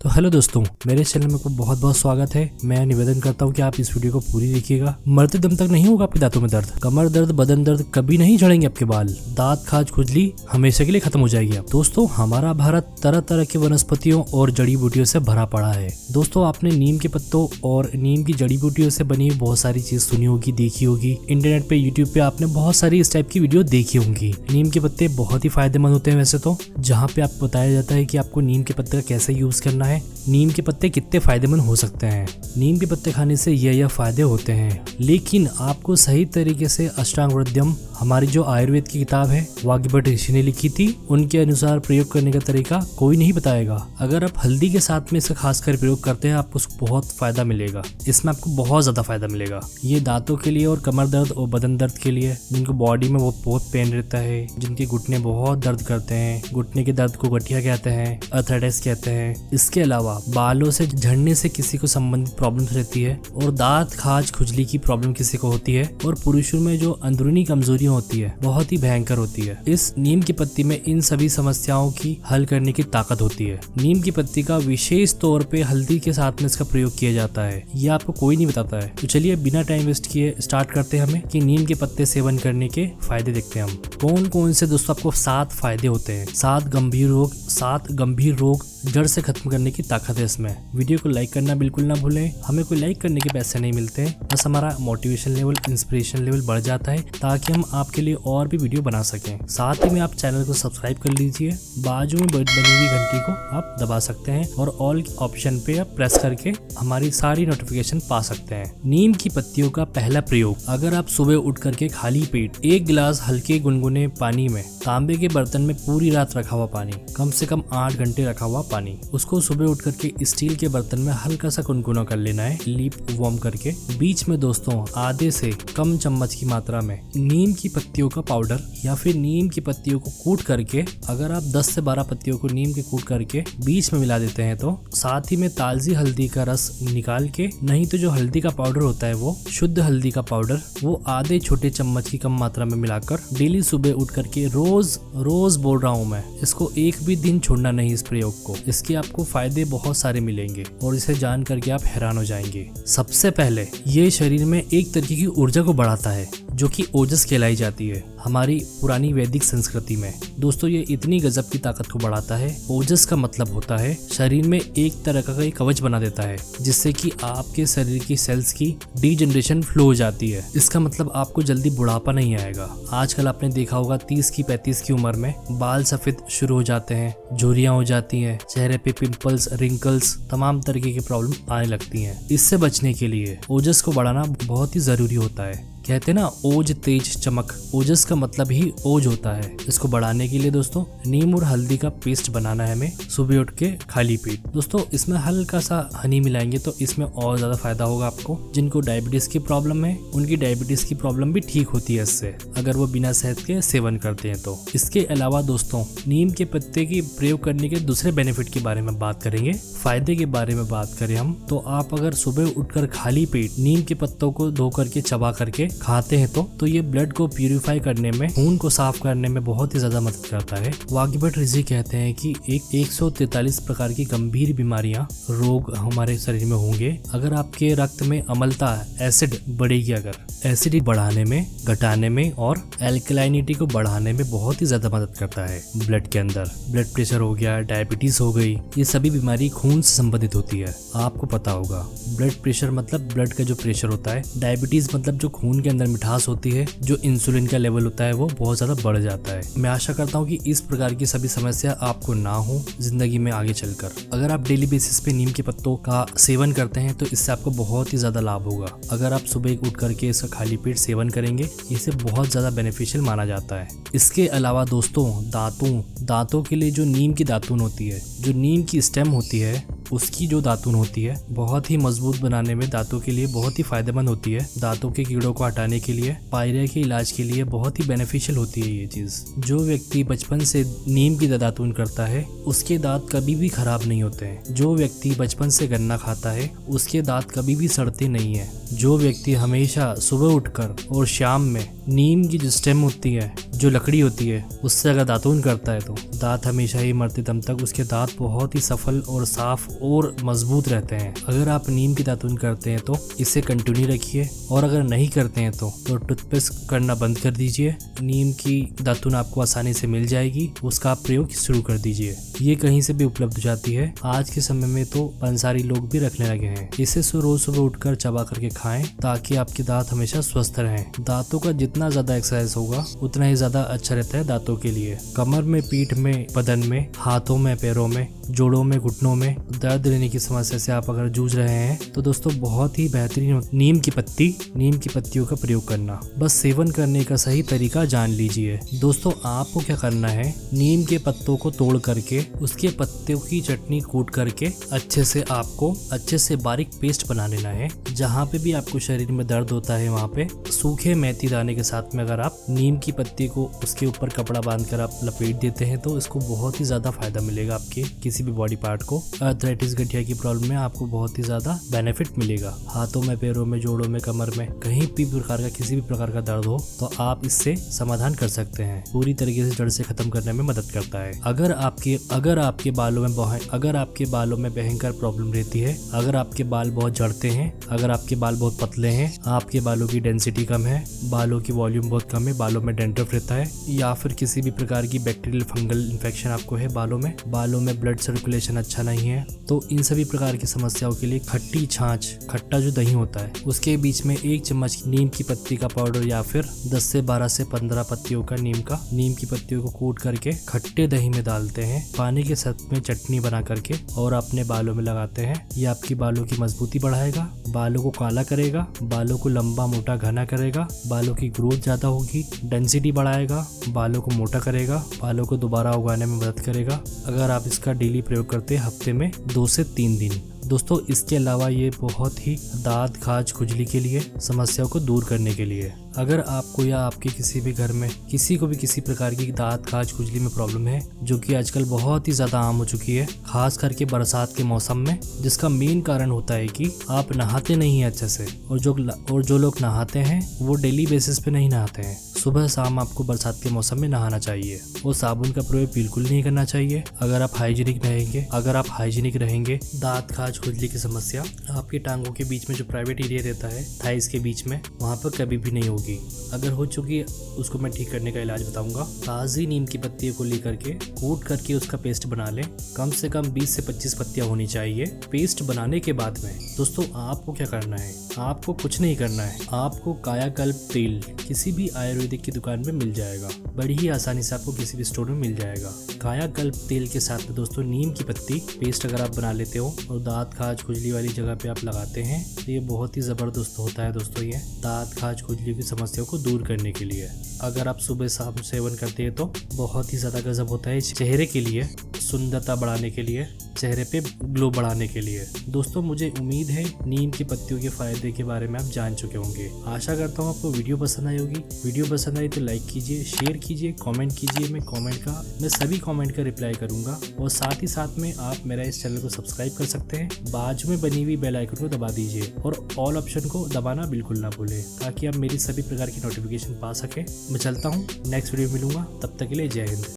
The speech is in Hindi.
तो हेलो दोस्तों, मेरे चैनल में आपको बहुत बहुत स्वागत है। मैं निवेदन करता हूं कि आप इस वीडियो को पूरी देखिएगा। मरते दम तक नहीं होगा आपके दांतों में दर्द, कमर दर्द, बदन दर्द, कभी नहीं झड़ेंगे आपके बाल, दांत खाज खुजली हमेशा के लिए खत्म हो जाएगी। आप दोस्तों, हमारा भारत तरह तरह की वनस्पतियों और जड़ी बूटियों से भरा पड़ा है। दोस्तों, आपने नीम के पत्तों और नीम की जड़ी बूटियों से बनी बहुत सारी चीज सुनी होगी, देखी होगी। इंटरनेट पे, यूट्यूब पे आपने बहुत सारी इस टाइप की वीडियो देखी होंगी। नीम के पत्ते बहुत ही फायदेमंद होते हैं वैसे तो, जहाँ पे आपको बताया जाता है कि आपको नीम के पत्ते का कैसे यूज करना है, नीम के पत्ते कितने फायदेमंद हो सकते हैं। नीम के पत्ते खाने से यह फायदे होते हैं, लेकिन आपको सही तरीके से अष्टांग हृदयम, हमारी जो आयुर्वेद की किताब है वाग्भट ऋषि ने लिखी थी, उनके अनुसार प्रयोग करने का तरीका कोई नहीं बताएगा। अगर आप हल्दी के साथ में इसका खासकर प्रयोग करते हैं, आपको बहुत फायदा मिलेगा। इसमें आपको बहुत ज्यादा फायदा मिलेगा। ये दांतों के लिए और कमर दर्द और बदन दर्द के लिए, जिनको बॉडी में वो बहुत पेन रहता है, जिनके घुटने बहुत दर्द करते हैं, घुटने के दर्द को गठिया कहते हैं, अर्थराइटिस कहते हैं। इसके अलावा बालों से झड़ने से किसी को संबंधित प्रॉब्लम रहती है, और दांत खाज खुजली की प्रॉब्लम किसी को होती है, और पुरुषों में जो अंदरूनी कमजोरियां होती है बहुत ही भयंकर होती है। इस नीम की पत्ती में इन सभी समस्याओं की हल करने की ताकत होती है। नीम की पत्ती का विशेष तौर पे हल्दी के साथ में इसका प्रयोग किया जाता है, ये आपको कोई नहीं बताता है। तो चलिए बिना टाइम वेस्ट किए स्टार्ट करते हैं हमें कि नीम के पत्ते सेवन करने के फायदे देखते हैं हम। कौन कौन से दोस्तों आपको 7 फायदे होते हैं। 7 गंभीर रोग जड़ से खत्म करने की ताकत है इसमें। वीडियो को लाइक करना बिल्कुल ना भूलें, हमें कोई लाइक करने के पैसे नहीं मिलते हैं, बस हमारा मोटिवेशन लेवल, इंस्पिरेशन लेवल बढ़ जाता है ताकि हम आपके लिए और भी वीडियो बना सकें। साथ ही में आप चैनल को सब्सक्राइब कर लीजिए, बाजू में बनी हुई घंटी को आप दबा सकते हैं और ऑल ऑप्शन पे आप प्रेस करके हमारी सारी नोटिफिकेशन पा सकते हैं। नीम की पत्तियों का पहला प्रयोग, अगर आप सुबह उठ करके खाली पेट 1 गिलास हल्के गुनगुने पानी में, तांबे के बर्तन में पूरी रात रखा हुआ पानी, कम से कम 8 घंटे रखा हुआ पानी, उसको सुबह उठ करके स्टील के बर्तन में हल्का सा गुनगुना कर लेना है, लीप वार्म करके। बीच में दोस्तों आधे से कम चम्मच की मात्रा में नीम की पत्तियों का पाउडर या फिर नीम की पत्तियों को कूट करके, अगर आप 10 से 12 पत्तियों को नीम के कूट करके बीच में मिला देते हैं, तो साथ ही में ताजी हल्दी का रस निकाल के, नहीं तो जो हल्दी का पाउडर होता है वो शुद्ध हल्दी का पाउडर, वो आधे छोटे चम्मच की कम मात्रा में मिलाकर डेली सुबह उठ करके रोज बोल रहा हूँ मैं, इसको एक भी दिन छोड़ना नहीं इस प्रयोग को। इसके आपको फायदे बहुत सारे मिलेंगे और इसे जान करके आप हैरान हो जाएंगे। सबसे पहले ये शरीर में एक तरीके की ऊर्जा को बढ़ाता है, जो कि ओजस कहलाई जाती है हमारी पुरानी वैदिक संस्कृति में। दोस्तों, ये इतनी गजब की ताकत को बढ़ाता है। ओजस का मतलब होता है शरीर में एक तरह का एक कवच बना देता है, जिससे कि आपके शरीर की सेल्स की डीजनरेशन फ्लो हो जाती है। इसका मतलब आपको जल्दी बुढ़ापा नहीं आएगा। आजकल आपने देखा होगा 30 की 35 की उम्र में बाल सफेद शुरू हो जाते हैं, झुर्रियां हो जाती हैं, चेहरे पे पिंपल्स, रिंकल्स, तमाम तरीके की प्रॉब्लम आने लगती हैं। इससे बचने के लिए ओजस को बढ़ाना बहुत ही जरूरी होता है। कहते हैं ना, ओज तेज चमक, ओजस का मतलब ही ओज होता है। इसको बढ़ाने के लिए दोस्तों नीम और हल्दी का पेस्ट बनाना है हमें सुबह उठ के खाली पेट। दोस्तों, इसमें हल्का सा हनी मिलाएंगे तो इसमें और ज्यादा फायदा होगा आपको। जिनको डायबिटीज की प्रॉब्लम है, उनकी डायबिटीज की प्रॉब्लम भी ठीक होती है इससे, अगर वो बिना शहद के सेवन करते हैं तो। इसके अलावा दोस्तों, नीम के पत्ते की प्रयोग करने के दूसरे बेनिफिट के बारे में बात करेंगे। फायदे के बारे में बात करें हम, तो आप अगर सुबह उठकर खाली पेट नीम के पत्तों को धो करके, चबा करके खाते हैं तो ये ब्लड को प्यूरिफाई करने में, खून को साफ करने में बहुत ही ज्यादा मदद करता है। वाग्भट ऋषि कहते हैं कि 143 प्रकार की गंभीर बीमारियां, रोग हमारे शरीर में होंगे अगर आपके रक्त में अम्लता, एसिड बढ़ेगी। अगर एसिडिटी बढ़ाने में, घटाने में और एल्कलाइनिटी को बढ़ाने में बहुत ही ज्यादा मदद करता है। ब्लड के अंदर ब्लड प्रेशर हो गया, डायबिटीज हो गई, ये सभी बीमारी खून से संबंधित होती है। आपको पता होगा ब्लड प्रेशर मतलब ब्लड का जो प्रेशर होता है, डायबिटीज मतलब जो खून के अंदर मिठास होती है, जो इंसुलिन का लेवल होता है वो बहुत ज्यादा बढ़ जाता है। मैं आशा करता हूँ कि इस प्रकार की सभी समस्या आपको ना हो जिंदगी में आगे चलकर। अगर आप डेली बेसिस पे नीम के पत्तों का सेवन करते हैं तो इससे आपको बहुत ही ज्यादा लाभ होगा। अगर आप सुबह उठ करके इसका खाली पेट सेवन करेंगे, इसे बहुत ज्यादा बेनिफिशियल माना जाता है। इसके अलावा दोस्तों, दांतों के लिए जो नीम की दातून होती है, जो नीम की स्टेम होती है, उसकी जो दातून होती है बहुत ही मजबूत बनाने में, दांतों के लिए बहुत ही फायदेमंद होती है। दांतों के कीड़ों को हटाने के लिए, पायरिया के इलाज के लिए बहुत ही बेनिफिशियल होती है ये चीज। जो व्यक्ति बचपन से नीम की दातून करता है, उसके दांत कभी भी खराब नहीं होते हैं। जो व्यक्ति बचपन से गन्ना खाता है, उसके दांत कभी भी सड़ते नहीं है। जो व्यक्ति हमेशा सुबह उठकर और शाम में नीम की जो स्टेम होती है, जो लकड़ी होती है उससे अगर दातून करता है तो दांत हमेशा ही मरते दम तक उसके दांत बहुत ही सफल और साफ और मजबूत रहते हैं। अगर आप नीम की दातून करते हैं तो इसे कंटिन्यू रखिए, और अगर नहीं करते हैं तो टूथपेस्ट करना बंद कर दीजिए। नीम की दातून आपको आसानी से मिल जाएगी, उसका आप प्रयोग शुरू कर दीजिए। ये कहीं से भी उपलब्ध हो जाती है। आज के समय में तो पंसारी लोग भी रखने लगे हैं। इसे रोज सुबह उठकर चबा करके खाएं ताकि आपके दांत हमेशा स्वस्थ रहें। दांतों का जितना ज्यादा एक्सरसाइज होगा उतना ही ज्यादा अच्छा रहता है दांतों के लिए। कमर में, पीठ में, बदन में, हाथों में, पैरों में, जोड़ों में, घुटनों में दर्द लेने की समस्या से आप अगर जूझ रहे हैं तो दोस्तों बहुत ही बेहतरीन नीम की पत्तियों का प्रयोग करना। बस सेवन करने का सही तरीका जान लीजिए। दोस्तों आपको क्या करना है, नीम के पत्तों को तोड़ करके उसके पत्तों की चटनी कूट करके अच्छे से बारीक पेस्ट बना लेना है। जहाँ पे भी आपको शरीर में दर्द होता है वहाँ पे सूखे मेथी दाने के साथ में अगर आप नीम की पत्ती को उसके ऊपर कपड़ा बांधकर आप लपेट देते हैं तो इसको बहुत ही ज्यादा फायदा मिलेगा। आपके किसी भी बॉडी पार्ट को, आर्थराइटिस गठिया की प्रॉब्लम में आपको बहुत ही ज्यादा बेनिफिट मिलेगा। हाथों में, पैरों में, जोड़ों में, कमर में कहीं भी प्रकार का किसी भी प्रकार का दर्द हो तो आप इससे समाधान कर सकते हैं। पूरी तरीके से जड़ से खत्म करने में मदद करता है। अगर आपके बालों में भयंकर प्रॉब्लम रहती है, अगर आपके बाल बहुत झड़ते हैं, अगर आपके बाल बहुत पतले हैं, आपके बालों की डेंसिटी कम है, बालों की वॉल्यूम बहुत कम है, बालों में डैंड्रफ रहता है, या फिर किसी भी प्रकार की बैक्टीरियल फंगल इन्फेक्शन आपको है बालों में ब्लड सर्कुलेशन अच्छा नहीं है, तो इन सभी प्रकार की समस्याओं के लिए खट्टी छाछ, खट्टा जो दही होता है उसके बीच में 1 चम्मच नीम की पत्ती का पाउडर या फिर 10 से 12 से 15 पत्तियों का नीम की पत्तियों को कूट करके खट्टे दही में डालते हैं, पानी के साथ में चटनी बना करके और अपने बालों में लगाते हैं। ये आपकी बालों की मजबूती बढ़ाएगा, बालों को काला करेगा, बालों को लंबा मोटा घना करेगा, बालों की ग्रोथ ज्यादा होगी, डेंसिटी बढ़ाएगा, बालों को मोटा करेगा, बालों को दोबारा उगाने में मदद करेगा अगर आप इसका डेली प्रयोग करते हैं हफ्ते में 2 से 3 दिन। दोस्तों इसके अलावा ये बहुत ही दांत, खाज, खुजली के लिए समस्याओं को दूर करने के लिए, अगर आपको या आपके किसी भी घर में किसी को भी किसी प्रकार की दांत, खाज, खुजली में प्रॉब्लम है जो कि आजकल बहुत ही ज्यादा आम हो चुकी है, खास करके बरसात के मौसम में, जिसका मेन कारण होता है कि आप नहाते नहीं हैं अच्छे से, और जो लोग नहाते हैं वो डेली बेसिस पे नहीं नहाते हैं। सुबह शाम आपको बरसात के मौसम में नहाना चाहिए और साबुन का प्रयोग बिल्कुल नहीं करना चाहिए। अगर आप हाइजीनिक रहेंगे, दांत, खाज, खुजली की समस्या आपके टांगों के बीच में जो प्राइवेट एरिया रहता है, थाइस के बीच में, वहाँ पर कभी भी नहीं होगी। अगर हो चुकी है उसको मैं ठीक करने का इलाज बताऊंगा। ताज़ी नीम की पत्तियों को लेकर के कूट करके उसका पेस्ट बना लें। कम से कम 20 से 25 पत्तियां होनी चाहिए। पेस्ट बनाने के बाद में दोस्तों आपको क्या करना है, आपको कुछ नहीं करना है, आपको कायाकल्प तेल किसी भी आयुर्वेदिक की दुकान में मिल जाएगा, बड़ी ही आसानी से आपको किसी भी स्टोर में मिल जाएगा। कायाकल्प तेल के साथ में दोस्तों नीम की पत्ती पेस्ट अगर आप बना लेते हो और दांत, खाज, खुजली वाली जगह पे आप लगाते हैं तो ये बहुत ही जबरदस्त होता है दोस्तों। ये दांत, खाज, खुजली की समस्याओं को दूर करने के लिए अगर आप सुबह शाम सेवन करते हैं तो बहुत ही ज्यादा गजब होता है। चेहरे के लिए सुंदरता बढ़ाने के लिए, चेहरे पे ग्लो बढ़ाने के लिए। दोस्तों मुझे उम्मीद है नीम की पत्तियों के फायदे के बारे में आप जान चुके होंगे। आशा करता हूँ आपको वीडियो पसंद आई होगी। वीडियो पसंद आई तो लाइक कीजिए, शेयर कीजिए, कमेंट कीजिए। मैं सभी कमेंट का रिप्लाई करूंगा, और साथ ही साथ में आप मेरा इस चैनल को सब्सक्राइब कर सकते हैं। बाजू में बनी हुई बेल आइकन को दबा दीजिए और ऑल ऑप्शन को दबाना बिल्कुल ना भूलें, ताकि आप मेरी सभी प्रकार की नोटिफिकेशन पा सके। मैं चलता हूँ, नेक्स्ट वीडियो में मिलूंगा, तब तक के लिए जय हिंद।